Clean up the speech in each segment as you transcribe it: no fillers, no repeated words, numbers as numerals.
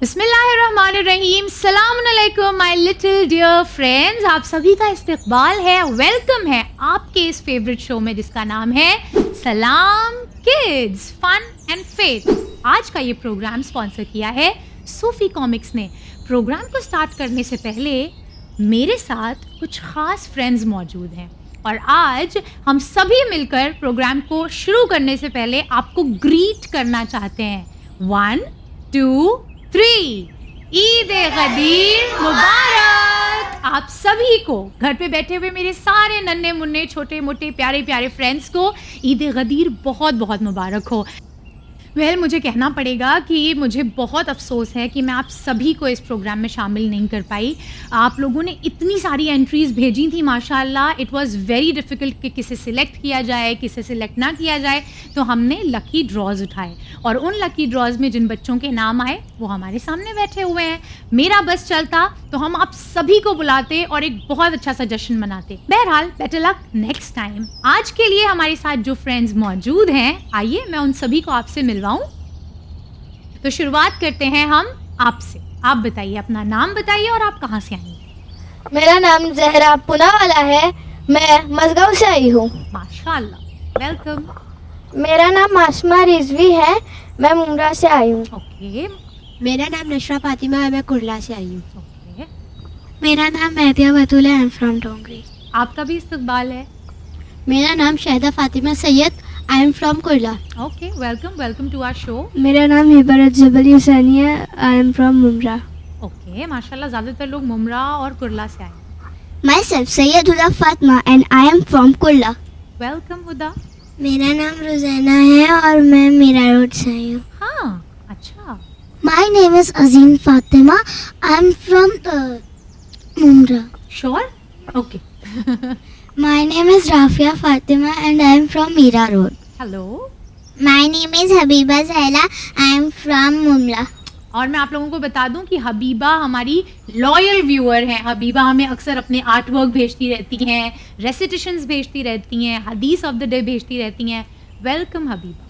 بسم اللہ الرحمن الرحیم. السلام علیکم مائی لٹل ڈیئر فرینڈز. آپ سبھی کا استقبال ہے, ویلکم ہے آپ کے اس فیوریٹ شو میں جس کا نام ہے سلام کڈز فن اینڈ فیتھ. آج کا یہ پروگرام اسپانسر کیا ہے صوفی کامکس نے. پروگرام کو اسٹارٹ کرنے سے پہلے میرے ساتھ کچھ خاص فرینڈز موجود ہیں اور آج ہم سبھی مل کر پروگرام کو شروع کرنے سے پہلے آپ کو گریٹ کرنا چاہتے ہیں. 1 2 3 عید غدیر مبارک. آپ سبھی کو, گھر پہ بیٹھے ہوئے میرے سارے ننھے منھے چھوٹے موٹے پیارے پیارے فرینڈس کو عید غدیر بہت بہت مبارک ہو. مجھے کہنا پڑے گا کہ مجھے بہت افسوس ہے کہ میں آپ سبھی کو اس پروگرام میں شامل نہیں کر پائی. آپ لوگوں نے اتنی ساری انٹریز بھیجی تھیں ماشاء اللہ. اٹ واز ویری ڈیفیکلٹ کہ کسے سلیکٹ کیا جائے کسے سلیکٹ نہ کیا جائے, تو ہم نے لکی ڈراز اٹھائے اور ان لکی ڈراز میں جن بچوں کے نام آئے وہ ہمارے سامنے بیٹھے ہوئے ہیں. میرا بس چلتا تو ہم آپ سبھی کو بلاتے اور ایک بہت اچھا سا جشن مناتے. بہرحال بیٹر لک نیکسٹ ٹائم. آج کے لیے ہمارے ساتھ جو فرینڈز موجود ہیں, آئیے میں ان سبھی کو آپ سے ملواؤں. تو شروعات کرتے ہیں ہم آپ سے. آپ بتائیے, اپنا نام بتائیے اور آپ کہاں سے آئی ہیں. میرا نام زہرا پونا والا ہے, میں مزگاؤں سے آئی ہوں. ماشاء اللہ, ویلکم. میرا نام معصومہ رضوی ہے, میں ممرا سے آئی ہوں. اوکے. میرا نام نشرہ فاطمہ ہے, میں کرلا سے آئی ہوں. اوکے. میرا نام مہدیہ بطول ہے, آئی ایم فرام ڈونگری. آپ کا بھی استقبال ہے. میرا نام Shahida Fatima Syed, I am from Kurla. Okay, welcome welcome to our show. میرا نام ہبرت جبلی حسینی ہے, I am from Mumbra. Okay, ماشاء اللہ زیادہ تر لوگ ممرا اور کرلا سے آئے. My self Syed Huda Fatima and I am from Kurla. Welcome Huda. میرا نام روزینہ ہے اور میں میرا روڈ سے آئی ہوں. ہاں, اچھا. My name is Azeem Fatima, I am from Mumbra. Sure. Okay. My name is Rafia Fatima and I am from Mira Road. Hello. My name is Habiba Zahra, I am from Mumbra. اور میں آپ لوگوں کو بتا دوں کہ حبیبہ ہماری لائل ویور ہیں. حبیبہ ہمیں اکثر اپنے آرٹ ورک بھیجتی رہتی ہیں, ریسیٹیشنز بھیجتی رہتی ہیں, حدیث آف دا ڈے بھیجتی رہتی ہیں. Welcome Habiba.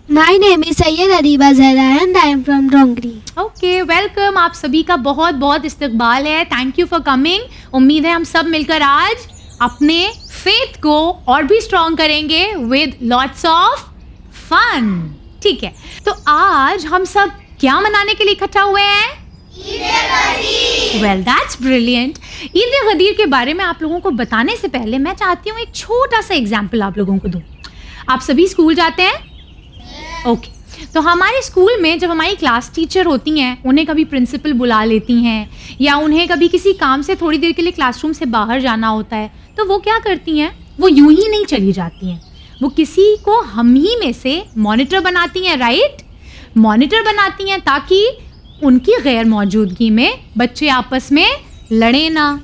My name is Syed Adiba Zahra and I am from Dongri. Okay, welcome. آپ سبھی کا بہت بہت استقبال ہے. Thank you for coming. امید ہے ہم سب مل کر آج اپنے فیتھ کو اور بھی اسٹرانگ کریں گے ود لاٹس آف فن. ٹھیک ہے, تو آج ہم سب کیا منانے کے لیے اکٹھا ہوئے ہیں؟ Eid Ghadir. Well that's brilliant. Eid Ghadir کے بارے میں آپ لوگوں کو بتانے سے پہلے میں چاہتی ہوں ایک چھوٹا سا ایگزامپل آپ لوگوں کو دوں. آپ سبھی اسکول جاتے ہیں؟ اوکے. تو ہمارے اسکول میں جب ہماری کلاس ٹیچر ہوتی ہیں, انہیں کبھی پرنسپل بلا لیتی ہیں یا انہیں کبھی کسی کام سے تھوڑی دیر کے لیے کلاس روم سے باہر جانا ہوتا ہے, تو وہ کیا کرتی ہیں؟ وہ یوں ہی نہیں چلی جاتی ہیں, وہ کسی کو ہم ہی میں سے مانیٹر بناتی ہیں. رائٹ, مانیٹر بناتی ہیں تاکہ ان کی غیر موجودگی میں بچے آپس میں لڑیں نہ,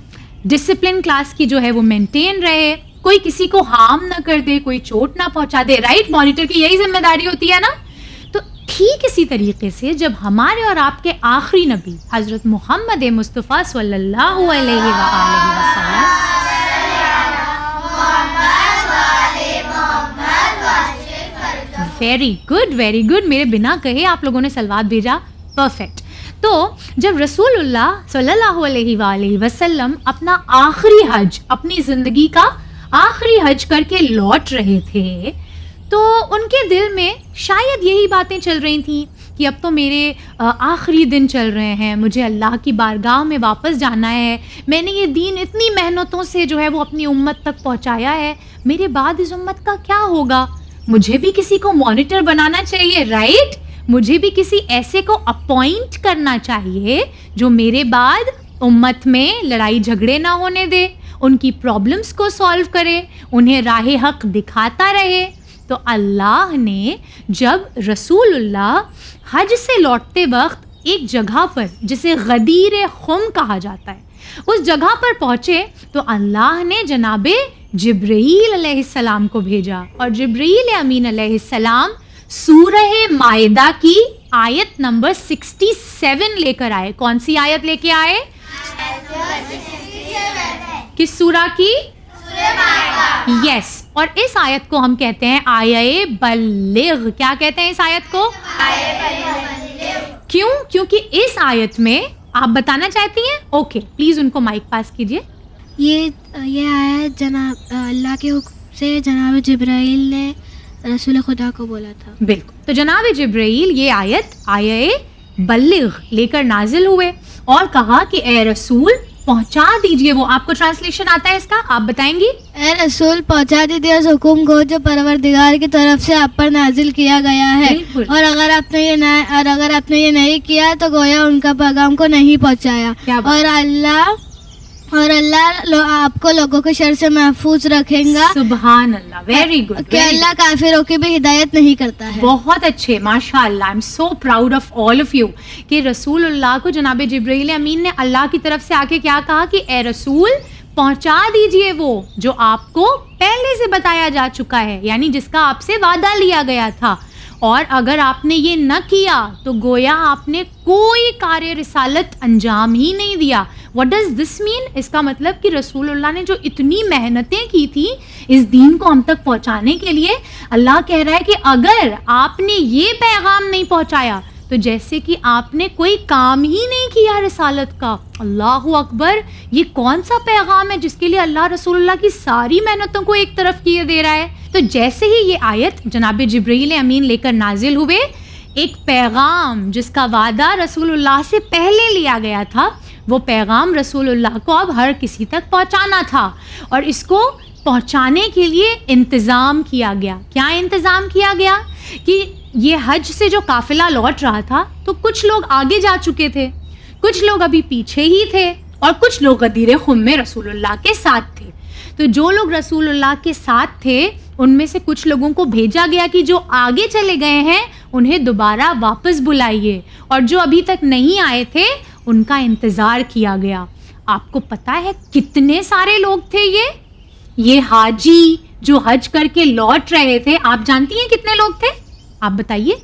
ڈسپلن کلاس کی جو ہے وہ مینٹین رہے, کوئی کسی کو ہارم نہ کر دے, کوئی چوٹ نہ پہنچا دے. رائٹ, مانیٹر کی یہی ذمہ داری ہوتی ہے نا. تو ٹھیک اسی طریقے سے جب ہمارے اور آپ کے آخری نبی حضرت محمد مصطفیٰ صلی اللہ علیہ وآلہ وسلم ویری گڈ. میرے بنا کہے آپ لوگوں نے سلوات بھیجا. پرفیکٹ. تو جب رسول اللہ صلی اللہ علیہ وآلہ وسلم اپنا آخری حج, اپنی زندگی کا آخری حج کر کے لوٹ رہے تھے, تو ان کے دل میں شاید یہی باتیں چل رہی تھیں کہ اب تو میرے آخری دن چل رہے ہیں, مجھے اللہ کی بارگاہ میں واپس جانا ہے, میں نے یہ دین اتنی محنتوں سے جو ہے وہ اپنی امت تک پہنچایا ہے, میرے بعد اس امت کا کیا ہوگا؟ مجھے بھی کسی کو مانیٹر بنانا چاہیے. رائٹ, مجھے بھی کسی ایسے کو اپوائنٹ کرنا چاہیے جو میرے بعد امت میں لڑائی جھگڑے نہ ہونے دے, ان کی پرابلمس کو سالو کرے, انہیں راہ حق دکھاتا رہے. تو اللہ نے جب رسول اللہ حج سے لوٹتے وقت ایک جگہ پر جسے غدیر خم کہا جاتا ہے, اس جگہ پر پہنچے تو اللہ نے جناب جبرائیل علیہ السلام کو بھیجا, اور جبرائیل امین علیہ السلام سورہ مائدہ کی آیت نمبر 67 لے کر آئے. کون سی آیت لے کے آئے؟ کس سورہ کی؟ یس. اور اس آیت کو ہم کہتے ہیں آیہ بلغ. کیا کہتے ہیں اس آیت کو؟ کیوں؟ کیونکہ اس آیت میں آپ بتانا چاہتی ہیں؟ اوکے پلیز ان کو مائک پاس کیجیے. یہ آیت جناب اللہ کے حکم سے جناب جبرائیل نے رسول خدا کو بولا تھا. بالکل. تو جناب جبرائیل یہ آیہ بلغ لے کر نازل ہوئے اور کہا کہ اے رسول پہنچا دیجئے. وہ آپ کو ٹرانسلیشن آتا ہے اس کا؟ آپ بتائیں گی. اے رسول پہنچا دیجیے اس حکم کو جو پروردگار کی طرف سے آپ پر نازل کیا گیا ہے. بالکل. اور اگر آپ نے یہ نہیں کیا تو گویا ان کا پیغام کو نہیں پہنچایا. اور اللہ آپ کو لوگوں کے شر سے محفوظ رکھیں گا. سبحان اللہ. Very good. کہ اللہ کافروں کی بھی ہدایت نہیں کرتا ہے. بہت اچھے. ماشاء اللہ. I am so proud of all of you کہ رسول اللہ کو جناب جبرائیل امین نے اللہ کی طرف سے آ کے کیا کہا کہ اے رسول پہنچا دیجئے وہ جو آپ کو پہلے سے بتایا جا چکا ہے، یعنی جس کا آپ سے وعدہ لیا گیا تھا. اور اگر آپ نے یہ نہ کیا تو گویا آپ نے کوئی کار رسالت انجام ہی نہیں دیا. واٹ ڈز دس مین؟ اس کا مطلب کہ رسول اللہ نے جو اتنی محنتیں کی تھی اس دین کو ہم تک پہنچانے کے لیے، اللہ کہہ رہا ہے کہ اگر آپ نے یہ پیغام نہیں پہنچایا تو جیسے کہ آپ نے کوئی کام ہی نہیں کیا رسالت کا. اللہ اکبر. یہ کون سا پیغام ہے جس کے لیے اللہ رسول اللہ کی ساری محنتوں کو ایک طرف کیے دے رہا ہے؟ تو جیسے ہی یہ آیت جناب جبرائیل امین لے کر نازل ہوئے، ایک پیغام جس کا وعدہ رسول اللہ سے پہلے لیا گیا تھا، وہ پیغام رسول اللہ کو اب ہر کسی تک پہنچانا تھا. اور اس کو پہنچانے کے لیے انتظام کیا گیا. کیا انتظام کیا گیا؟ کہ یہ حج سے جو قافلہ لوٹ رہا تھا تو کچھ لوگ آگے جا چکے تھے، کچھ لوگ ابھی پیچھے ہی تھے، اور کچھ لوگ غدیر خم میں رسول اللہ کے ساتھ تھے. تو جو لوگ رسول اللہ کے ساتھ تھے ان میں سے کچھ لوگوں کو بھیجا گیا کہ جو آگے چلے گئے ہیں انہیں دوبارہ واپس بلائیے، اور جو ابھی تک نہیں آئے تھے ان کا انتظار کیا گیا. آپ کو پتا ہے کتنے سارے لوگ تھے یہ حاجی جو حج کر کے لوٹ رہے تھے؟ آپ جانتی ہیں کتنے لوگ تھے؟ آپ بتائیے.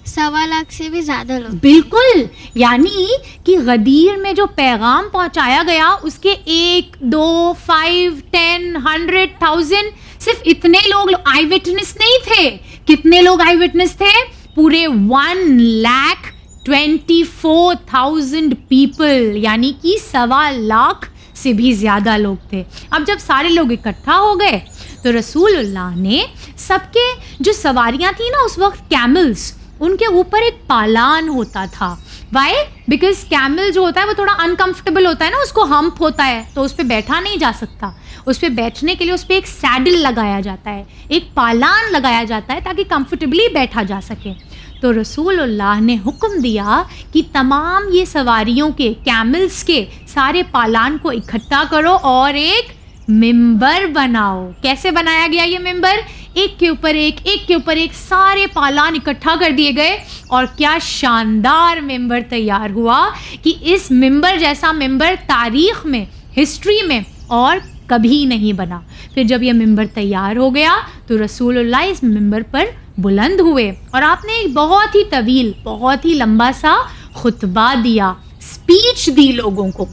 1.25 لاکھ سے بھی زیادہ لوگ. بالکل. یعنی کہ غدیر میں جو پیغام پہنچایا گیا اس کے 1 2 5 10 100,000 صرف اتنے لوگ آئی وٹنس نہیں تھے. کتنے لوگ آئی وٹنس تھے؟ پورے 1,24,000 پیپل، یعنی کہ 1.25 لاکھ سے بھی زیادہ لوگ تھے. اب جب سارے لوگ اکٹھا ہو گئے تو رسول اللہ نے سب کے جو سواریاں تھیں نا اس وقت کیملز، ان کے اوپر ایک پالان ہوتا تھا. وائی؟ بیکاز کیمل جو ہوتا ہے وہ تھوڑا انکمفرٹیبل ہوتا ہے نا، اس کو ہمپ ہوتا ہے تو اس پہ بیٹھا نہیں جا سکتا. اس پہ بیٹھنے کے لیے اس پہ ایک سیڈل لگایا جاتا ہے، ایک پالان لگایا جاتا ہے تاکہ کمفرٹیبلی بیٹھا جا سکے. تو رسول اللہ نے حکم دیا کہ تمام یہ سواریوں کے کیملز کے سارے پالان کو اکٹھا کرو اور ایک ممبر بناؤ. کیسے بنایا گیا یہ ممبر؟ ایک کے اوپر ایک سارے پالان اکٹھا کر دیے گئے، اور کیا شاندار ممبر تیار ہوا کہ اس ممبر جیسا ممبر تاریخ میں، ہسٹری میں اور کبھی نہیں بنا. پھر جب یہ ممبر تیار ہو گیا تو رسول اللہ اس ممبر پر بلند ہوئے اور آپ نے ایک بہت ہی طویل، بہت ہی لمبا سا خطبہ دیا، اسپیچ دی لوگوں کو.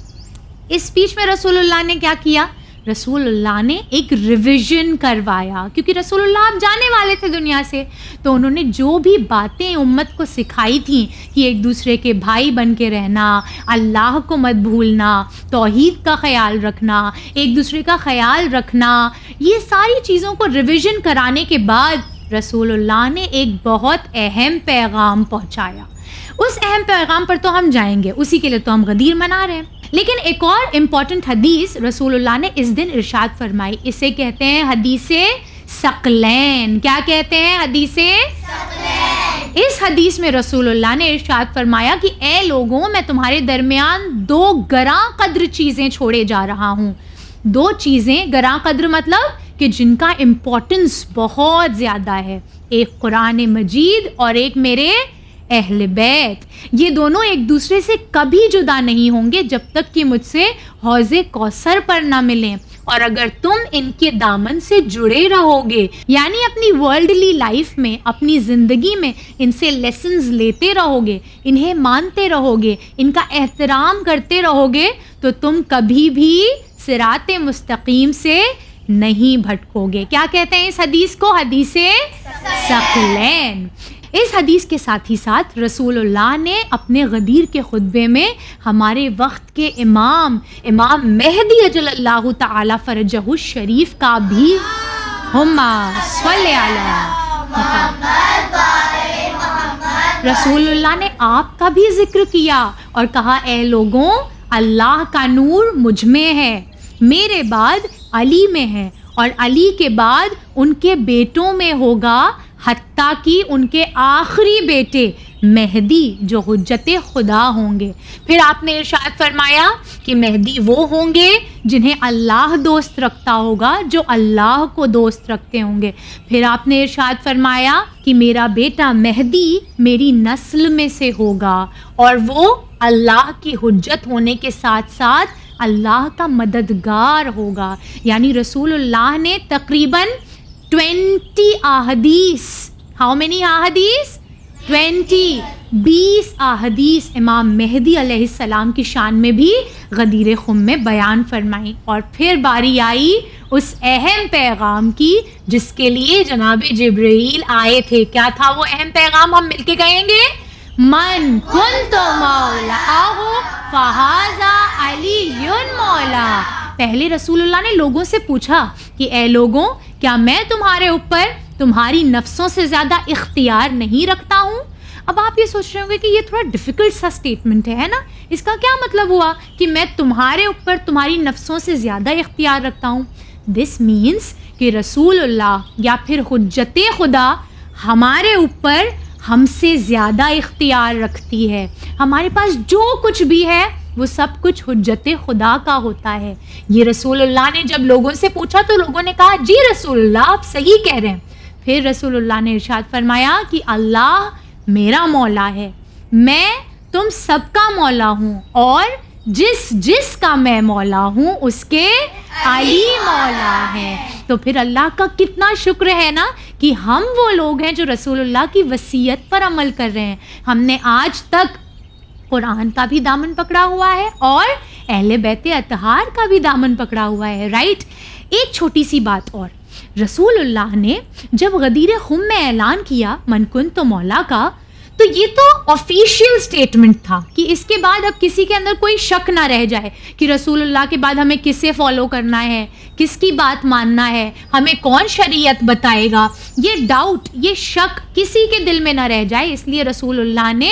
اس اسپیچ میں رسول اللہ نے کیا کیا؟ رسول اللہ نے ایک ریویژن کروایا، کیونکہ رسول اللہ اب جانے والے تھے دنیا سے. تو انہوں نے جو بھی باتیں امت کو سکھائی تھیں کہ ایک دوسرے کے بھائی بن کے رہنا، اللہ کو مت بھولنا، توحید کا خیال رکھنا، ایک دوسرے کا خیال رکھنا، یہ ساری چیزوں کو ریویژن کرانے کے بعد رسول اللہ نے ایک بہت اہم پیغام پہنچایا. اس اہم پیغام پر تو ہم جائیں گے، اسی کے لیے تو ہم غدیر منا رہے ہیں. لیکن ایک اور امپورٹنٹ حدیث رسول اللہ نے اس دن ارشاد فرمائی، اسے کہتے ہیں حدیث ثقلین. کیا کہتے ہیں؟ حدیث ثقلین. اس حدیث میں رسول اللہ نے ارشاد فرمایا کہ اے لوگوں، میں تمہارے درمیان 2 گراں قدر چیزیں چھوڑے جا رہا ہوں. 2 چیزیں گراں قدر مطلب کہ جن کا امپورٹنس بہت زیادہ ہے. ایک قرآن مجید اور ایک میرے اہل بیت. یہ دونوں ایک دوسرے سے کبھی جدا نہیں ہوں گے جب تک کہ مجھ سے حوض کوثر پر نہ ملیں. اور اگر تم ان کے دامن سے جڑے رہو گے، یعنی اپنی ورلڈلی لائف میں، اپنی زندگی میں ان سے لیسنز لیتے رہو گے، انہیں مانتے رہو گے، ان کا احترام کرتے رہو گے، تو تم کبھی بھی صراط مستقیم سے نہیں بھٹکو گے. کیا کہتے ہیں اس حدیث کو؟ حدیث ثقلین. اس حدیث کے ساتھ ہی ساتھ رسول اللہ نے اپنے غدیر کے خطبے میں ہمارے وقت کے امام مہدی اجل اللہ تعالی فرجہ الشریف کا بھی صلی علی محمد رسول اللہ نے آپ کا بھی ذکر کیا اور کہا اے لوگوں اللہ کا نور مجھ میں ہے، میرے بعد علی میں ہے اور علی کے بعد ان کے بیٹوں میں ہوگا، حتیٰ کہ ان کے آخری بیٹے مہدی جو حجت خدا ہوں گے۔ پھر آپ نے ارشاد فرمایا کہ مہدی وہ ہوں گے جنہیں اللہ دوست رکھتا ہوگا، جو اللہ کو دوست رکھتے ہوں گے۔ پھر آپ نے ارشاد فرمایا کہ میرا بیٹا مہدی میری نسل میں سے ہوگا اور وہ اللہ کی حجت ہونے کے ساتھ ساتھ اللہ کا مددگار ہوگا۔ یعنی رسول اللہ نے تقریباً 20 احادیث، ہاؤ مینی احادیث؟ 20 احادیث امام مہدی علیہ السلام کی شان میں بھی غدیر خم میں بیان فرمائیں۔ اور پھر باری آئی اس اہم پیغام کی جس کے لیے جناب جبرائیل آئے تھے۔ کیا تھا وہ اہم پیغام؟ ہم مل کے کہیں گے، من کنت مولاہ فہذا علی مولا۔ پہلے رسول اللہ نے لوگوں سے پوچھا کہ اے لوگوں، کیا میں تمہارے اوپر تمہاری نفسوں سے زیادہ اختیار نہیں رکھتا ہوں؟ اب آپ یہ سوچ رہے ہوں گے کہ یہ تھوڑا ڈیفیکلٹ سا اسٹیٹمنٹ ہے نا، اس کا کیا مطلب ہوا کہ میں تمہارے اوپر تمہاری نفسوں سے زیادہ اختیار رکھتا ہوں؟ دس مینس کہ رسول اللہ یا پھر حجت خدا ہمارے اوپر ہم سے زیادہ اختیار رکھتی ہے۔ ہمارے پاس جو کچھ بھی ہے وہ سب کچھ حجت خدا کا ہوتا ہے۔ یہ رسول اللہ نے جب لوگوں سے پوچھا تو لوگوں نے کہا جی رسول اللہ آپ صحیح کہہ رہے ہیں۔ پھر رسول اللہ نے ارشاد فرمایا کہ اللہ میرا مولا ہے، میں تم سب کا مولا ہوں اور جس کا میں مولا ہوں اس کے علی مولا ہے۔ تو پھر اللہ کا کتنا شکر ہے نا کہ ہم وہ لوگ ہیں جو رسول اللہ کی وصیت پر عمل کر رہے ہیں۔ ہم نے آج تک قرآن کا بھی دامن پکڑا ہوا ہے اور اہل بیت اطہار کا بھی دامن پکڑا ہوا ہے، رائٹ؟ ایک چھوٹی سی بات اور، رسول اللہ نے جب غدیر خم میں اعلان کیا من کنت مولا کا، تو یہ تو آفیشیل سٹیٹمنٹ تھا کہ اس کے بعد اب کسی کے اندر کوئی شک نہ رہ جائے کہ رسول اللہ کے بعد ہمیں کسے فالو کرنا ہے، کس کی بات ماننا ہے، ہمیں کون شریعت بتائے گا۔ یہ ڈاؤٹ، یہ شک کسی کے دل میں نہ رہ جائے، اس لیے رسول اللہ نے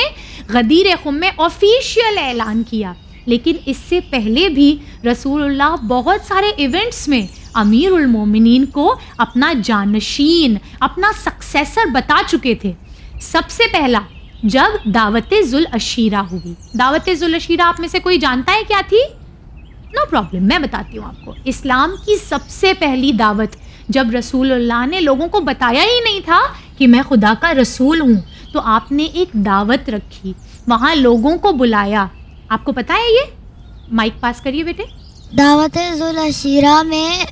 غدیر خم میں آفیشیل اعلان کیا۔ لیکن اس سے پہلے بھی رسول اللہ بہت سارے ایونٹس میں امیر المومنین کو اپنا جانشین، اپنا سکسیسر بتا چکے تھے۔ سب سے پہلا جب دعوت ذوالعشیرہ ہوئی، دعوت ذوالعشیرہ آپ میں سے کوئی جانتا ہے کیا تھی؟ نو پرابلم، میں بتاتی ہوں آپ کو۔ اسلام کی سب سے پہلی دعوت جب رسول اللہ نے لوگوں کو بتایا ہی نہیں تھا کہ میں خدا کا رسول ہوں، تو آپ نے ایک دعوت رکھی، وہاں لوگوں کو بلایا۔ آپ کو پتہ ہے یہ؟ مائک پاس کریے بیٹے۔ دعوت ذوالعشیرہ میں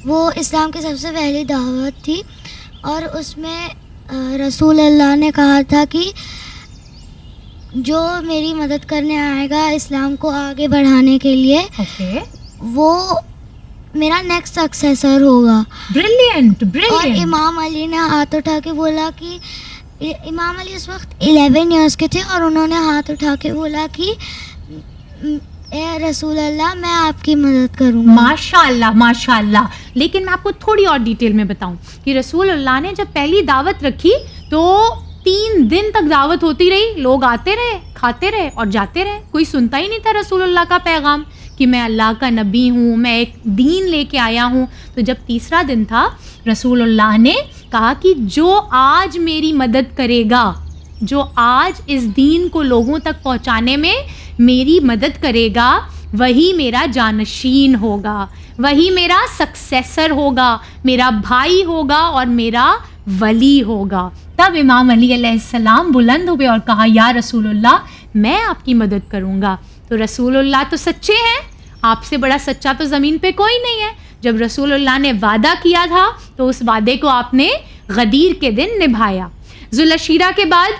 وہ اسلام کی سب سے پہلی دعوت تھی اور اس میں رسول اللہ نے کہا تھا کہ جو میری مدد کرنے آئے گا اسلام کو آگے بڑھانے کے لیے، وہ میرا نیکسٹ سکسیسر ہوگا۔ بریلینٹ اور بریلینٹ۔ امام علی نے ہاتھ اٹھا کے بولا کہ امام علی اس وقت 11 ایئرس کے تھے اور انہوں نے ہاتھ اٹھا کے بولا کہ اے رسول اللہ میں آپ کی مدد کروں گا۔ ماشاء اللہ ماشاء اللہ۔ لیکن میں آپ کو تھوڑی اور ڈیٹیل میں بتاؤں کہ رسول اللہ نے جب پہلی دعوت رکھی تو 3 دن تک دعوت ہوتی رہی، لوگ آتے رہے، کھاتے رہے اور جاتے رہے، کوئی سنتا ہی نہیں تھا رسول اللہ کا پیغام کہ میں اللہ کا نبی ہوں، میں ایک دین لے کے آیا ہوں۔ تو جب تیسرا دن تھا رسول اللہ نے کہا کہ جو آج میری مدد کرے گا، جو آج اس دین کو لوگوں تک پہنچانے میں میری مدد کرے گا، وہی میرا جانشین ہوگا، وہی میرا سکسیسر ہوگا، میرا بھائی ہوگا اور میرا ولی ہوگا۔ تب امام علی علیہ السلام بلند ہوئے اور کہا یا رسول اللہ میں آپ کی مدد کروں گا۔ تو رسول اللہ تو سچے ہیں، آپ سے بڑا سچا تو زمین پہ کوئی نہیں ہے۔ جب رسول اللہ نے وعدہ کیا تھا تو اس وعدے کو آپ نے غدیر کے دن نبھایا۔ ذوالعشیرہ کے بعد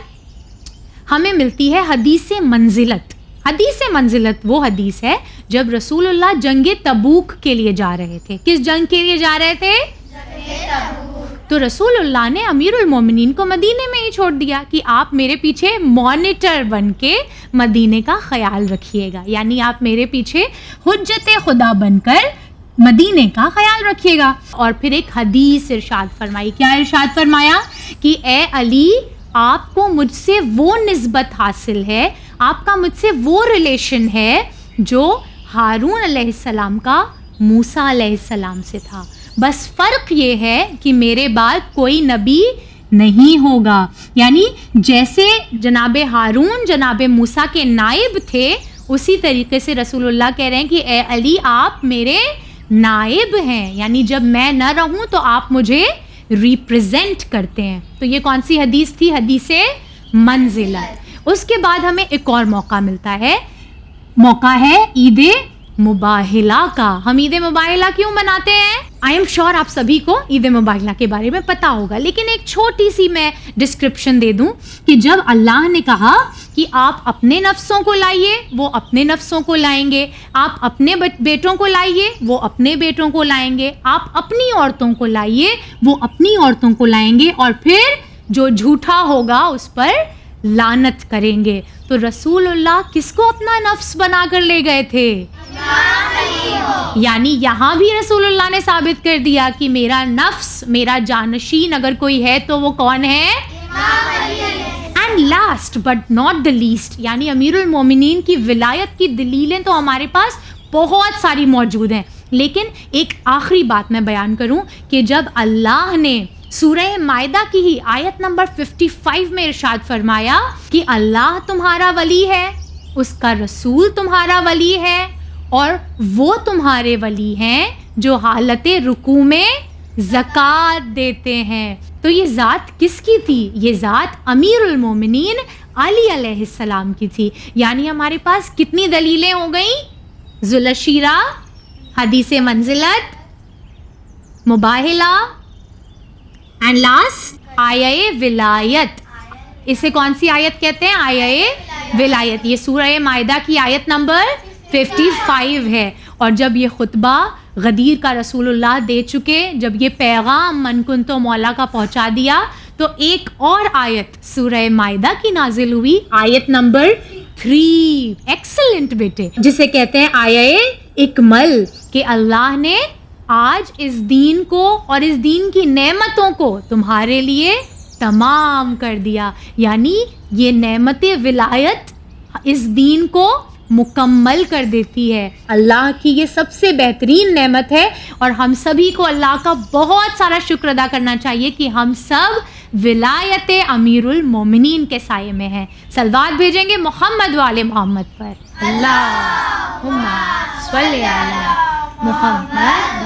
ہمیں ملتی ہے حدیث منزلت۔ حدیث منزلت وہ حدیث ہے جب رسول اللہ جنگ تبوک کے لیے جا رہے تھے۔ کس جنگ کے لیے جا رہے تھے؟ تو رسول اللہ نے امیر المومنین کو مدینے میں ہی چھوڑ دیا کہ آپ میرے پیچھے مانیٹر بن کے مدینے کا خیال رکھیے گا، یعنی آپ میرے پیچھے حجت خدا بن کر مدینے کا خیال رکھیے گا. اور پھر ایک حدیث ارشاد فرمائی. کیا ارشاد فرمایا؟ کہ اے علی، آپ کو مجھ سے وہ نسبت حاصل ہے، آپ کا مجھ سے وہ ریلیشن ہے جو ہارون علیہ السلام کا موسیٰ علیہ السلام سے تھا. بس فرق یہ ہے کہ میرے بعد کوئی نبی نہیں ہوگا. یعنی جیسے جناب ہارون جناب موسیٰ کے نائب تھے، اسی طریقے سے رسول اللہ کہہ رہے ہیں کہ اے علی، آپ میرے نائب ہیں، یعنی جب میں نہ رہوں تو آپ مجھے ریپریزنٹ کرتے ہیں. تو یہ کون سی حدیث تھی؟ حدیث منزلت. اس کے بعد ہمیں ایک اور موقع ملتا ہے، موقع ہے عید مباہلہ کا. ہم عید مباہلہ کیوں مناتے ہیں؟ آئی ایم شیور آپ سبھی کو عید مباہلہ کے بارے میں پتا ہوگا، لیکن ایک چھوٹی سی میں ڈسکرپشن دے دوں کہ جب اللہ نے کہا کہ آپ اپنے نفسوں کو لائیے، وہ اپنے نفسوں کو لائیں گے، آپ اپنے بیٹوں کو لائیے، وہ اپنے بیٹوں کو لائیں گے، آپ اپنی عورتوں کو لائیے، وہ اپنی عورتوں کو لائیں گے، اور پھر جو جھوٹا ہوگا اس پر لعنت کریں گے. تو رسول اللہ کس کو اپنا نفس بنا کر لے گئے تھے؟ یعنی یہاں بھی رسول اللہ نے ثابت کر دیا کہ میرا نفس، میرا جانشین اگر کوئی ہے تو وہ کون ہے؟ And last but not the least, یعنی امیر المومنین کی ولایت کی دلیلیں تو ہمارے پاس بہت ساری موجود ہیں، لیکن ایک آخری بات میں بیان کروں کہ جب اللہ نے سورہ مائدہ کی ہی آیت نمبر 55 میں ارشاد فرمایا کہ اللہ تمہارا ولی ہے، اس کا رسول تمہارا ولی ہے، اور وہ تمہارے ولی ہیں جو حالت رکوع میں زکوٰۃ دیتے ہیں. تو یہ ذات کس کی تھی؟ یہ ذات امیر المومنین علی علیہ السلام کی تھی. یعنی ہمارے پاس کتنی دلیلیں ہو گئیں؟ ذوالشیرہ، حدیث منزلت، مباہلہ، اینڈ لاسٹ آیہ ولایت. اسے کون سی آیت کہتے ہیں؟ آیہ ولایت. یہ سورہ مائدہ کی آیت نمبر 55 ہے. اور جب یہ خطبہ غدیر کا رسول اللہ دے چکے، جب یہ پیغام من کنتو مولا کا پہنچا دیا، تو ایک اور آیت سورہ مائدہ کی نازل ہوئی، آیت نمبر 3. ایکسلنٹ بیٹے، جسے کہتے ہیں آیہ اکمل، کہ اللہ نے آج اس دین کو اور اس دین کی نعمتوں کو تمہارے لیے تمام کر دیا. یعنی یہ نعمت ولایت اس دین کو مکمل کر دیتی ہے. اللہ کی یہ سب سے بہترین نعمت ہے، اور ہم سبھی کو اللہ کا بہت سارا شکر ادا کرنا چاہیے کہ ہم سب ولایت امیر المومنین کے سائے میں ہیں. صلوات بھیجیں گے محمد والے محمد پر. اللہم صلی علی محمد.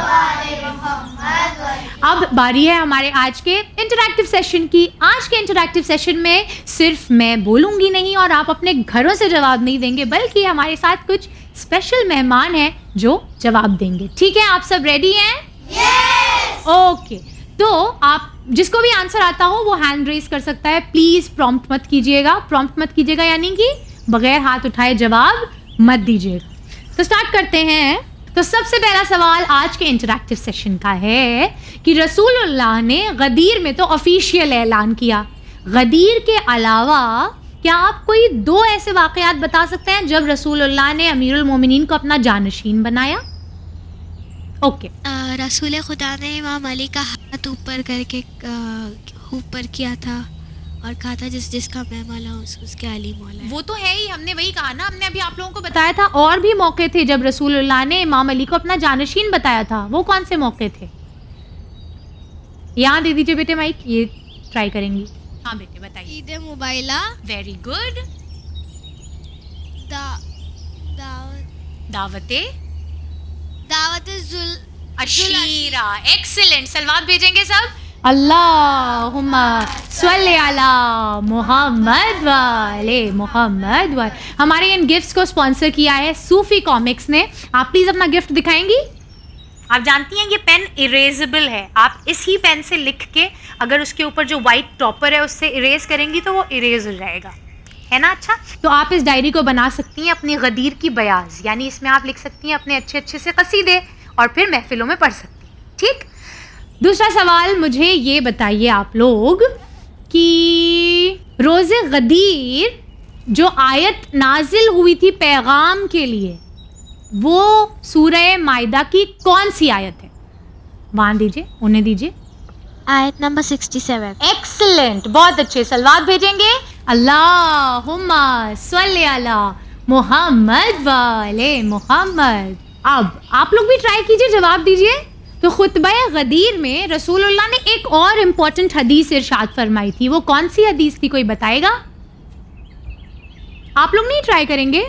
اب باری ہے ہمارے آج کے انٹریکٹیو سیشن کی. آج کے انٹریکٹیو سیشن میں صرف میں بولوں گی نہیں اور آپ اپنے گھروں سے جواب نہیں دیں گے، بلکہ ہمارے ساتھ کچھ اسپیشل مہمان ہیں جو جواب دیں گے. ٹھیک ہے، آپ سب ریڈی ہیں؟ اوکے. تو آپ جس کو بھی آنسر آتا ہو وہ ہینڈ ریز کر سکتا ہے. پلیز پرومپٹ مت کیجیے گا. پرومپٹ مت کیجیے گا یعنی کہ بغیر ہاتھ اٹھائے جواب مت دیجیے گا. تو اسٹارٹ کرتے ہیں. تو سب سے پہلا سوال آج کے انٹریکٹیو سیشن کا ہے کہ رسول اللہ نے غدیر میں تو آفیشیل اعلان کیا، غدیر کے علاوہ کیا آپ کوئی 2 ایسے واقعات بتا سکتے ہیں جب رسول اللہ نے امیر المومنین کو اپنا جانشین بنایا؟ اوکے. رسول خدا نے امام علی کا ہاتھ اوپر کر کے اوپر کیا تھا اور کہا تھا جس کا میں مولا ہوں اس کے علی مولا ہے. وہ تو ہے ہی، ہم نے وہی کہا نا، ہم نے ابھی آپ لوگوں کو بتایا تھا. اور بھی موقع تھے جب رسول اللہ نے امام علی کو اپنا جانشین بتایا تھا. وہ کون سے موقع تھے؟ یہاں دے دیجیے بیٹے مائک، یہ ٹرائی کریں گی. ہاں بیٹے بتائیے. عید مباہلہ، ویری گڈ. دعوت ذوالعشیرہ، ایکسلنٹ. سلوات بھیجیں گے سب. اللہم صلی علی محمد والے محمد. ہمارے ان گفٹس کو اسپانسر کیا ہے صوفی کامکس نے. آپ پلیز اپنا گفٹ دکھائیں گی؟ آپ جانتی ہیں یہ پین اریزیبل ہے. آپ اس ہی پین سے لکھ کے اگر اس کے اوپر جو وائٹ ٹاپر ہے اس سے اریز کریں گی تو وہ اریز ہو جائے گا، ہے نا. اچھا، تو آپ اس ڈائری کو بنا سکتی ہیں اپنی غدیر کی بیاض، یعنی اس میں آپ لکھ سکتی ہیں اپنے اچھے اچھے سے قصیدے اور پھر محفلوں میں پڑھ سکتی ہیں. ٹھیک. دوسرا سوال مجھے یہ بتائیے آپ لوگ کہ روز غدیر جو آیت نازل ہوئی تھی پیغام کے لیے وہ سورہ مائدہ کی کون سی آیت ہے؟ وہاں دیجیے، انہیں دیجیے. آیت نمبر 67. ایکسلنٹ، بہت اچھے. سلوات بھیجیں گے. اللہم صلی علی محمد وعلی محمد. اب آپ لوگ بھی ٹرائی کیجیے، جواب دیجیے. تو خطبہ غدیر میں رسول اللہ نے ایک اور امپورٹنٹ حدیث ارشاد فرمائی تھی، وہ کون سی حدیث تھی؟ کوئی بتائے گا؟ آپ لوگ نہیں ٹرائی کریں گے؟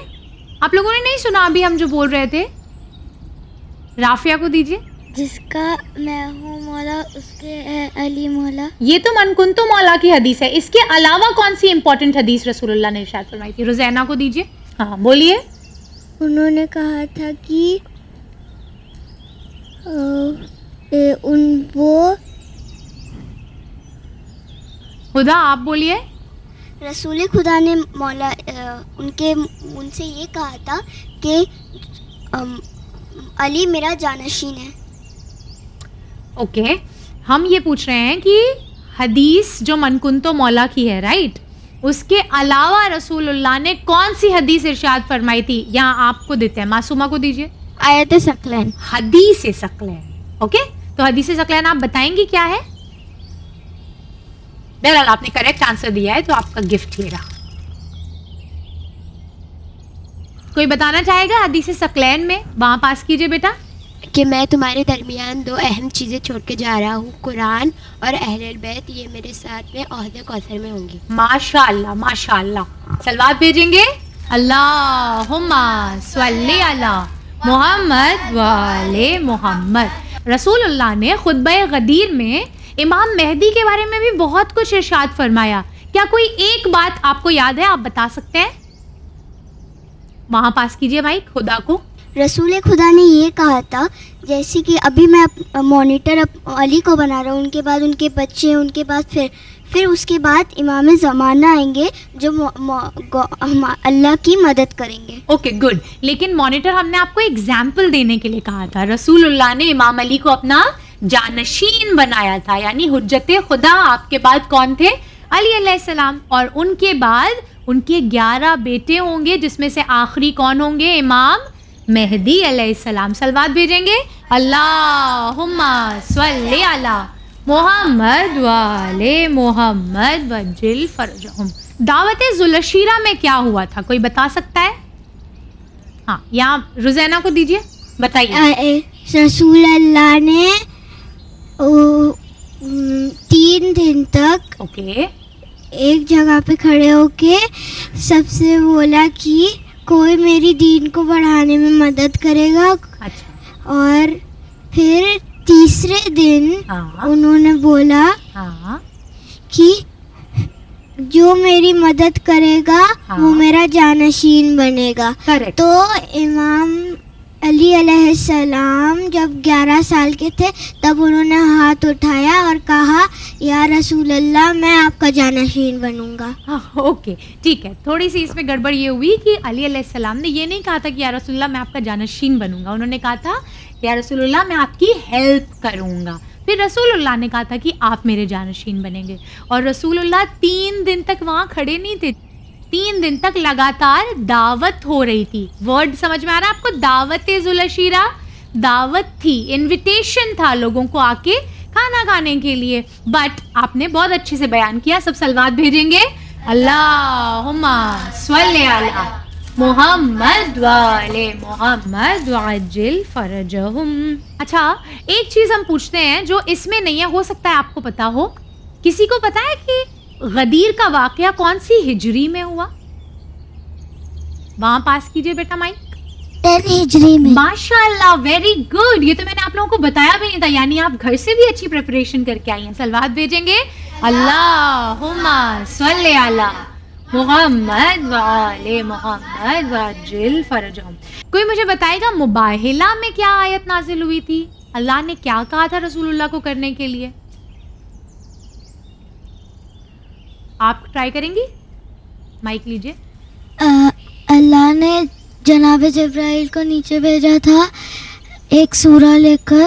آپ لوگوں نے نہیں سنا ابھی ہم جو بول رہے تھے؟ رافیہ کو دیجیے. جس کا میں ہوں مولا اس کے ہے علی مولا. یہ تو من کن تو مولا کی حدیث ہے. اس کے علاوہ کون سی امپورٹنٹ حدیث رسول اللہ نے ارشاد فرمائی تھی؟ روزینہ کو دیجیے. ہاں بولیے. انہوں نے کہا تھا کہ وہ خدا آپ بولیے. رسول خدا نے مولا ان سے یہ کہا تھا کہ علی میرا جانشین ہے. اوکے، ہم یہ پوچھ رہے ہیں کہ حدیث جو من کن تو مولا کی ہے، رائٹ، اس کے علاوہ رسول اللہ نے کون سی حدیث ارشاد فرمائی تھی؟ یہاں آپ کو دیتے ہیں، معصومہ کو دیجیے. آیت ثقلین. حدیث ثقلین. اوکے، تو حدیث ثقلین آپ بتائیں گی کیا ہے؟ بہرحال آپ نے کریکٹ آنسر دیا ہے تو آپ کا گفٹ یہ رہا. کوئی بتانا چاہے گا حدیث ثقلین میں؟ وہاں پاس کیجیے بیٹا. کہ میں تمہارے درمیان دو اہم چیزیں چھوڑ کے جا رہا ہوں، قرآن اور اہل البیت، یہ میرے ساتھ میں عہد کوثر میں ہوں گی. ماشاء اللہ ماشاء اللہ. سلوات بھیجیں گے. اللہم صلی علی محمد وعلی محمد. رسول اللہ نے خطبہ غدیر میں امام مہدی کے بارے میں بھی بہت کچھ ارشاد فرمایا. کیا کوئی ایک بات آپ کو یاد ہے؟ آپ بتا سکتے ہیں؟ وہاں پاس کیجیے مائک خدا کو. رسول خدا نے یہ کہا تھا جیسے کہ ابھی میں مانیٹر علی کو بنا رہا ہوں، ان کے بعد ان کے بچے، ان کے بعد پھر اس کے بعد امام زمانہ آئیں گے جو اللہ کی مدد کریں گے. Okay good. لیکن مانیٹر ہم نے آپ کو ایگزامپل دینے کے لیے کہا تھا. رسول اللہ نے امام علی کو اپنا جانشین بنایا تھا، یعنی حجت خدا. آپ کے بعد کون تھے؟ علی علیہ السلام. اور ان کے بعد ان کے 11 بیٹے ہوں گے، جس میں سے آخری کون ہوں گے؟ امام مہدی علیہ السلام. سلوات بھیجیں گے. اللہم صلی علی محمد وعلی محمد وجل فرجہم. دعوت ذوالشیرہ میں کیا ہوا تھا؟ کوئی بتا سکتا ہے؟ ہاں، یہاں روزینہ کو دیجیے، بتائیے. رسول اللہ نے 3 دن تک اوکے ایک جگہ پہ کھڑے ہو کے سب سے بولا کہ کوئی میری دین کو بڑھانے میں مدد کرے گا. اچھا. اور پھر تیسرے دن انہوں نے بولا کہ جو میری مدد کرے گا وہ میرا جانشین بنے گا. تو امام علی علیہ السلام جب 11 سال کے تھے تب انہوں نے ہاتھ اٹھایا اور کہا یا رسول اللہ میں آپ کا جانشین بنوں گا. اوکے ٹھیک ہے. تھوڑی سی اس میں گڑبڑ یہ ہوئی کہ علی علیہ السلام نے یہ نہیں کہا تھا کہ یا رسول اللہ میں آپ کا جانشین بنوں گا. انہوں نے کہا تھا یا رسول اللہ میں آپ کی ہیلپ کروں گا. پھر رسول اللہ نے کہا تھا کہ آپ میرے جانشین بنیں گے. اور رسول اللہ 3 دن تک وہاں کھڑے نہیں تھے. 3 دن تک لگاتار دعوت ہو رہی تھی. ورڈ سمجھ میں آ رہا ہے آپ کو؟ دعوت ذوالشیرہ دعوت تھی، انویٹیشن تھا لوگوں کو آ کے کھانا کھانے کے لیے. بٹ آپ نے بہت اچھے سے بیان کیا. سب سلوات بھیجیں گے. اللہم صلی علی محمد وعلی محمد وعجل فرجہم. اچھا ایک چیز ہم پوچھتے ہیں جو اس میں نہیں ہے، ہو سکتا ہے آپ کو پتا ہو. کسی کو پتا ہے کہ غدیر کا واقعہ کون سی ہجری میں ہوا؟ وہاں پاس کیجئے بیٹا مائک. 10 ہجری میں. ماشاء اللہ ویری گڈ. یہ تو میں نے آپ لوگوں کو بتایا بھی نہیں تھا، یعنی آپ گھر سے بھی اچھی پریپریشن کر کے آئی ہیں. سلوات بھیجیں گے. اللہم صلی علی محمد وعلی محمد وعجل فرجہم. کوئی مجھے بتائے گا مباہلہ میں کیا آیت نازل ہوئی تھی؟ اللہ نے کیا کہا تھا رسول اللہ کو کرنے کے لیے؟ آپ ٹرائی کریں گی؟ مائک لیجئے. اللہ نے جناب جبرائیل کو نیچے بھیجا تھا ایک سورہ لے کر.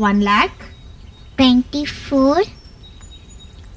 1,24,000.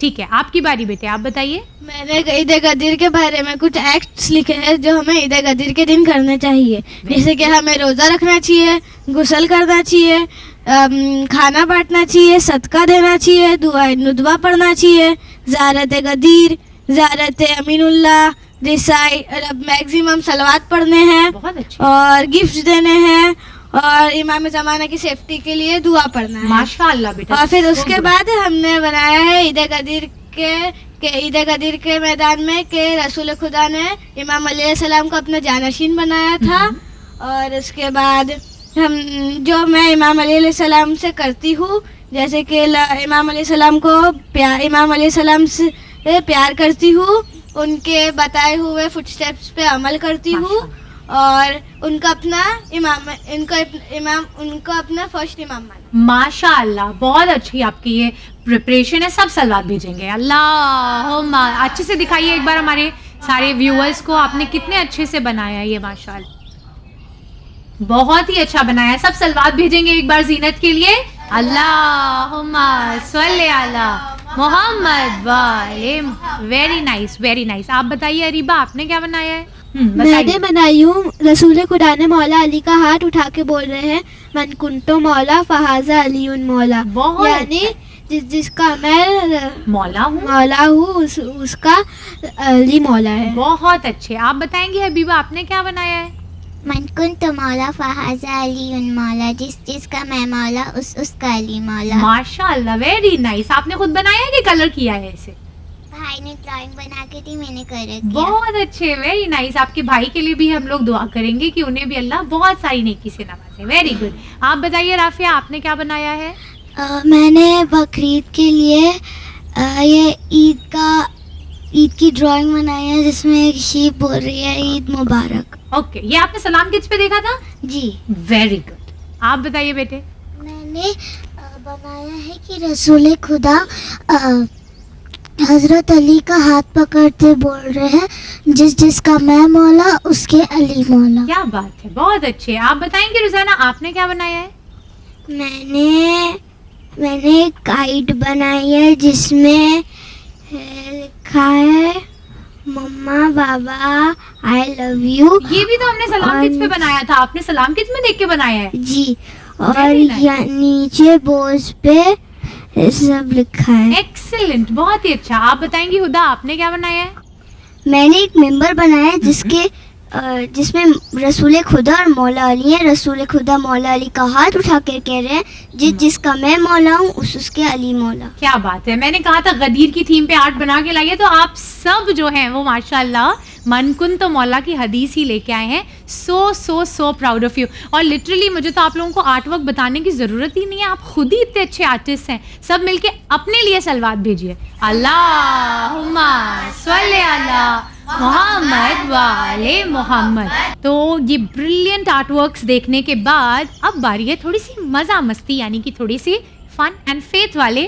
ٹھیک ہے, آپ کی باری بیٹے, آپ بتائیے. میں نے عید غدیر کے بارے میں کچھ ایکٹس لکھے ہیں جو ہمیں عید غدیر کے دن کرنا چاہیے, جیسے کہ ہمیں روزہ رکھنا چاہیے, غسل کرنا چاہیے, کھانا بانٹنا چاہیے, صدقہ دینا چاہیے, دعائے ندوہ پڑھنا چاہیے, زیارت غدیر, زیارت امین اللہ, میکزیمم صلوات پڑھنے ہیں, بہت اچھا, اور گفٹ دینے ہیں, اور امام زمانہ کی سیفٹی کے لیے دعا پڑھنا ہے. ماشاء اللہ بیٹا. اور پھر اس کے بعد ہم نے بنایا ہے عید غدیر کے میدان میں کہ رسول خدا نے امام علیہ السلام کو اپنا جانشین بنایا تھا. اور اس کے بعد میں امام علیہ السلام سے کرتی ہوں, جیسے کہ امام علیہ السلام کو امام علیہ السلام سے پیار کرتی ہوں, ان کے بتائے ہوئے فٹ اسٹیپس پہ عمل کرتی ہوں, اور ان کا اپنا فرسٹ امام مانا. ماشاء اللہ, بہت اچھی آپ کی یہ پریپریشن ہے. سب سلوات بھیجیں گے. اللہم اچھے سے دکھائیے ایک بار ہمارے سارے ویورز کو, آپ نے کتنے اچھے سے بنایا یہ. ماشاء اللہ, بہت ہی اچھا بنایا ہے. سب سلوات بھیجیں گے ایک بار زینت کے لیے. اللہم صلی علی محمد وعلی. Very nice, very nice. آپ بتائیے اریبہ, آپ نے کیا بنایا ہے؟ میں نے بنائی ہوں رسول خدا نے مولا علی کا ہاتھ اٹھا کے بول رہے ہیں من کنتو مولا فہذا علی مولا, یعنی جس کا میں مولا ہوں اس کا علی مولا ہے. بہت اچھے. آپ بتائیں گے حبیبہ, آپ نے کیا بنایا ہے؟ من کنتو مولا فہذا علی مولا, جس کا میں مولا اس کا علی مولا. ماشاء اللہ, ویری نائس. آپ نے خود بنایا ہے کہ کلر کیا ہے اسے؟ بھائی نے ڈرائنگ بنا کے دی, میں نے کلر. بہت اچھے, ویری نائس. آپ کے بھائی کے لیے بھی ہم لوگ دعا کریں گے کہ انہیں بھی اللہ بہت ساری نیکی سے نوازے. Very good. آپ بتائیے رافیہ, آپ نے کیا بنایا ہے؟ میں نے بقرعید کے لیے یہ عید کی ڈرائنگ بنائی ہے, جس میں ایک شیپ بول رہی ہے عید مبارک. اوکے, یہ آپ نے سلام کڈس پہ دیکھا تھا؟ جی. Very good. آپ بتائیے بیٹے. میں نے بنایا ہے کہ رسول خدا حضرت علی کا ہاتھ پکڑتے بول رہے ہیں جس کا میں مولا اس کے علی مولا. کیا بات ہے, بہت اچھے. آپ بتائیں گے روزانہ, آپ نے کیا بنایا ہے؟ میں نے ایک کائٹ بنائی ہے جس میں لکھا ہے مما بابا آئی لو یو. یہ بھی تو ہم نے سلام کڈس پہ بنایا تھا. آپ نے سلام کڈس میں دیکھ کے بنایا ہے؟ جی. اور نیچے بوز پہ سب لکھا ہے. ایکسلنٹ, بہت ہی اچھا. آپ بتائیں گی ہدا, آپ نے کیا بنایا ہے؟ میں نے ایک ممبر بنایا ہے جس میں رسول خدا اور مولا علی ہیں. رسول خدا مولا علی کا ہاتھ اٹھا کر کہہ رہے ہیں جس کا میں مولا ہوں اس کے علی مولا. کیا بات ہے. میں نے کہا تھا غدیر کی تھیم پہ آرٹ بنا کے لائیے, تو آپ سب جو ہیں وہ ماشاءاللہ من کن تو مولا کی حدیث ہی لے کے آئے ہیں. سو پراؤڈ آف یو. اور لٹرلی مجھے تو آپ لوگوں کو آرٹ ورک بتانے کی ضرورت ہی نہیں ہے, آپ خود ہی اتنے اچھے آرٹسٹ ہیں. سب مل کے اپنے لیے سلوات بھیجیے. اللہم صلی علی محمد وعلی محمد. تو یہ بریلینٹ آرٹ ورکس دیکھنے کے بعد اب باری ہے تھوڑی سی مزہ مستی, یعنی کہ تھوڑی سی فن اینڈ فیتھ والے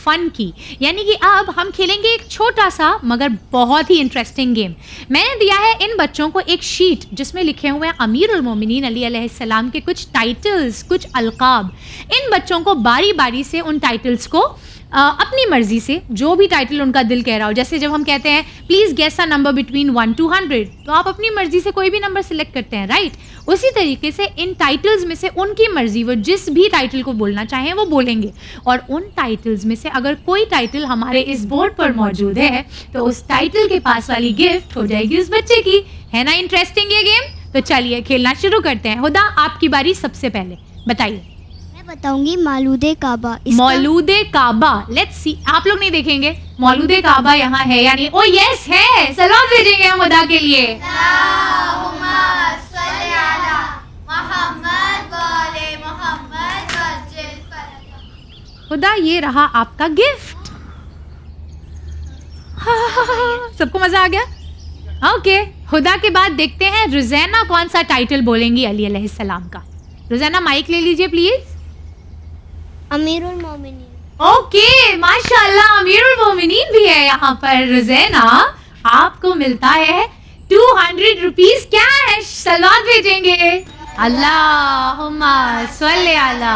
فن کی. یعنی کہ اب ہم کھیلیں گے ایک چھوٹا سا مگر بہت ہی انٹرسٹنگ گیم. میں نے دیا ہے ان بچوں کو ایک شیٹ جس میں لکھے ہوئے ہیں امیر المومنین علی علیہ السلام کے کچھ ٹائٹلز, کچھ القاب. ان بچوں کو باری باری سے ان ٹائٹلز کو اپنی مرضی سے جو بھی ٹائٹل ان کا دل کہہ رہا ہو, جیسے جب ہم کہتے ہیں please guess a number between 1 to 100, تو آپ اپنی مرضی سے کوئی بھی نمبر سلیکٹ کرتے ہیں, رائٹ. اسی طریقے سے ان ٹائٹلز میں سے ان کی مرضی, وہ جس بھی ٹائٹل کو بولنا چاہیں وہ بولیں گے. اور ان ٹائٹلز میں سے اگر کوئی ٹائٹل ہمارے اس بورڈ پر موجود ہے تو اس ٹائٹل کے پاس والی گفٹ ہو جائے گی اس بچے کی. ہے نا انٹرسٹنگ یہ گیم؟ تو چلیے کھیلنا شروع کرتے ہیں. ہدا, آپ کی باری سب سے پہلے, بتائیے. بتاؤں گی مولود کعبہ. مولود کعبہ, لیٹس سی. آپ لوگ نہیں دیکھیں گے, مولود کعبہ یہاں ہے یعنی او یس ہے. سلام بھیجیں گے ہم خدا کے لیے. اللہم صلی علی محمد وعلی محمد. خدا, یہ رہا آپ کا گفٹ. سب کو مزہ آ گیا؟ اوکے. خدا کے بعد دیکھتے ہیں روزینہ کون سا ٹائٹل بولیں گی علی علیہ السلام کا. روزینہ مائک لے لیجئے پلیز. امیر المومنین. اوکے, ماشاءاللہ امیر المومنین بھی ہے یہاں پر. روزینہ, آپ کو ملتا ہے 200 روپیز کیش. سلوات بھیجیں گے. اللہم صلی علی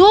2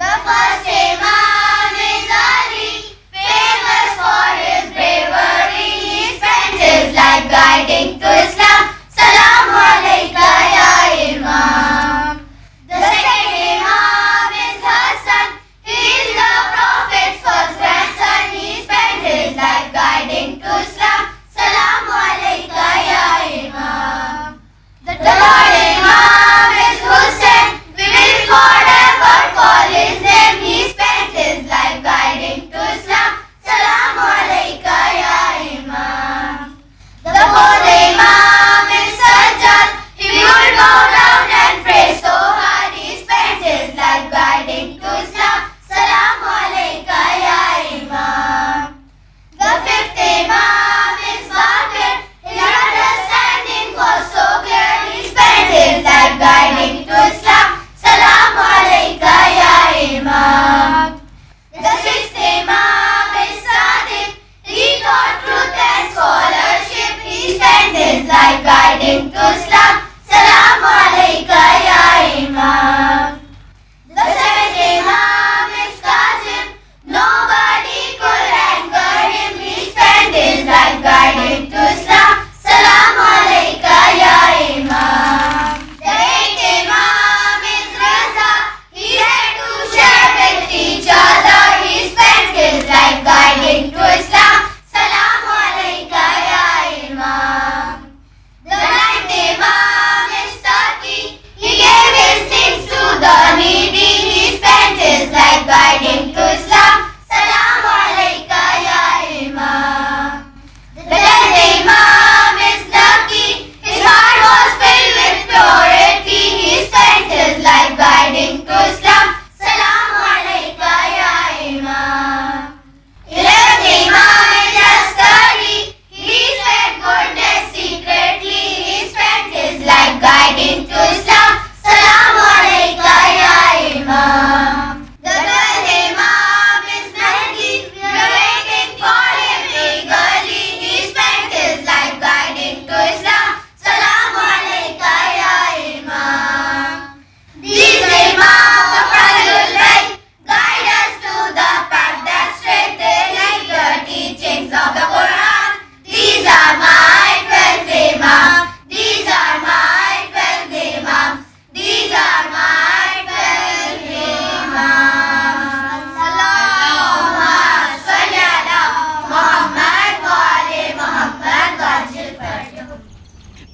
The first Imam is Ali, famous for his bravery. He spent his life guiding to Islam. Salaam alayka ya Imam. The second Imam is Hassan. He is the Prophet's first grandson. He spent his life guiding to Islam. Salaam alayka ya Imam. The third Imam is Hussein. We will forever call his name. He spent his life guiding to Islam. Salaam alayka ya Imam. The fourth Imam is Sajjad. He would bow down and pray so hard. He spent his life guiding to Islam. Salaam alayka ya Imam. The fifth Imam is Baqir. His understanding was so clear. He spent his life guiding to Islam. Salaam alayka ya Imam. The sixth Imam is Sadiq. He taught truth and scholarship. He spent his life guiding to Islam. Salaam alayka ya Imam. The seventh Imam is Qasim. Nobody could anger him. He spent his life guiding to Islam. Salaam alayka ya Imam. The eighth Imam is Raza. He had to share with each other. He spent his life guiding to Islam. Salaam alayka ya Imam. The ninth Imam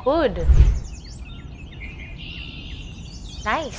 good. Nice,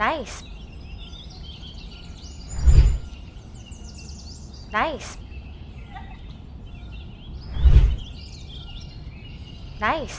Nice. Nice. Nice,